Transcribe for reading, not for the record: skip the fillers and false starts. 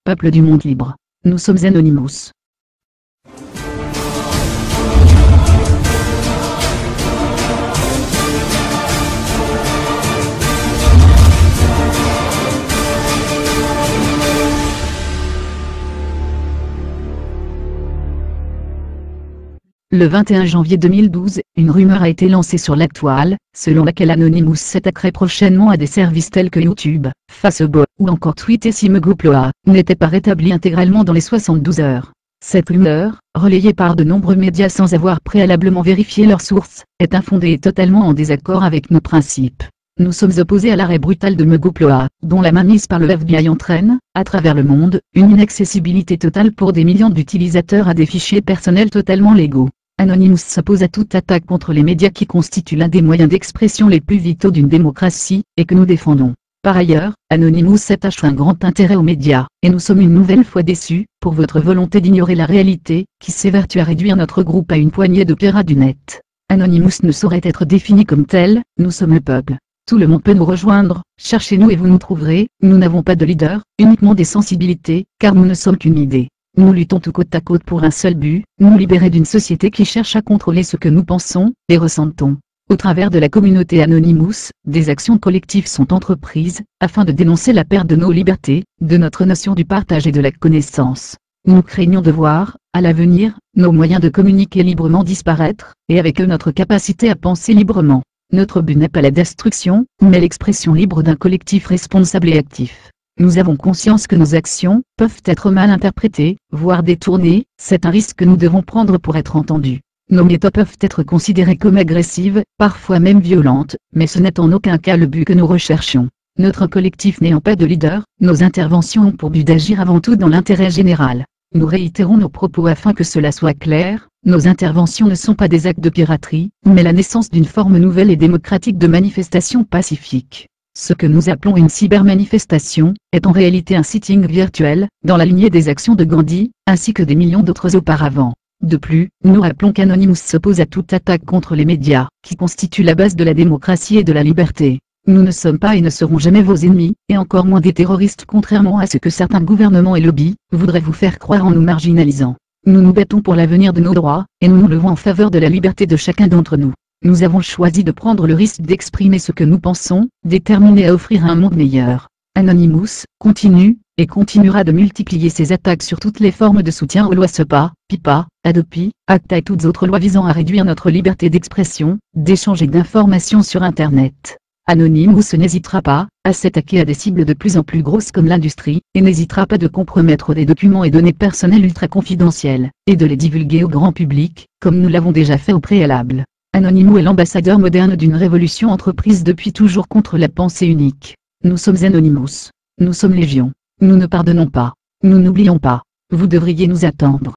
peuple du monde libre. Nous sommes Anonymous. Le 21 janvier 2012, une rumeur a été lancée sur la toile, selon laquelle Anonymous s'attaquerait prochainement à des services tels que YouTube, Facebook ou encore Twitter si Meguploa n'était pas rétabli intégralement dans les 72 heures. Cette rumeur, relayée par de nombreux médias sans avoir préalablement vérifié leurs sources, est infondée et totalement en désaccord avec nos principes. Nous sommes opposés à l'arrêt brutal de Meguploa, dont la mainmise par le FBI entraîne, à travers le monde, une inaccessibilité totale pour des millions d'utilisateurs à des fichiers personnels totalement légaux. Anonymous s'oppose à toute attaque contre les médias qui constituent l'un des moyens d'expression les plus vitaux d'une démocratie, et que nous défendons. Par ailleurs, Anonymous attache un grand intérêt aux médias, et nous sommes une nouvelle fois déçus, pour votre volonté d'ignorer la réalité, qui s'évertue à réduire notre groupe à une poignée de pirates du net. Anonymous ne saurait être défini comme tel, nous sommes le peuple. Tout le monde peut nous rejoindre, cherchez-nous et vous nous trouverez, nous n'avons pas de leader, uniquement des sensibilités, car nous ne sommes qu'une idée. Nous luttons tout côte à côte pour un seul but, nous libérer d'une société qui cherche à contrôler ce que nous pensons, et ressentons. Au travers de la communauté Anonymous, des actions collectives sont entreprises, afin de dénoncer la perte de nos libertés, de notre notion du partage et de la connaissance. Nous craignons de voir, à l'avenir, nos moyens de communiquer librement disparaître, et avec eux notre capacité à penser librement. Notre but n'est pas la destruction, mais l'expression libre d'un collectif responsable et actif. Nous avons conscience que nos actions peuvent être mal interprétées, voire détournées, c'est un risque que nous devons prendre pour être entendus. Nos méthodes peuvent être considérées comme agressives, parfois même violentes, mais ce n'est en aucun cas le but que nous recherchons. Notre collectif n'ayant pas de leader, nos interventions ont pour but d'agir avant tout dans l'intérêt général. Nous réitérons nos propos afin que cela soit clair, nos interventions ne sont pas des actes de piraterie, mais la naissance d'une forme nouvelle et démocratique de manifestation pacifique. Ce que nous appelons une cybermanifestation, est en réalité un sitting virtuel, dans la lignée des actions de Gandhi, ainsi que des millions d'autres auparavant. De plus, nous rappelons qu'Anonymous s'oppose à toute attaque contre les médias, qui constituent la base de la démocratie et de la liberté. Nous ne sommes pas et ne serons jamais vos ennemis, et encore moins des terroristes contrairement à ce que certains gouvernements et lobbies, voudraient vous faire croire en nous marginalisant. Nous nous battons pour l'avenir de nos droits, et nous nous levons en faveur de la liberté de chacun d'entre nous. Nous avons choisi de prendre le risque d'exprimer ce que nous pensons, déterminés à offrir un monde meilleur. Anonymous continue, et continuera de multiplier ses attaques sur toutes les formes de soutien aux lois SEPA, PIPA, Adopi, ACTA et toutes autres lois visant à réduire notre liberté d'expression, d'échange et d'information sur Internet. Anonymous n'hésitera pas à s'attaquer à des cibles de plus en plus grosses comme l'industrie, et n'hésitera pas de compromettre des documents et données personnelles ultra confidentielles, et de les divulguer au grand public, comme nous l'avons déjà fait au préalable. Anonymous est l'ambassadeur moderne d'une révolution entreprise depuis toujours contre la pensée unique. Nous sommes Anonymous. Nous sommes Légion. Nous ne pardonnons pas. Nous n'oublions pas. Vous devriez nous attendre.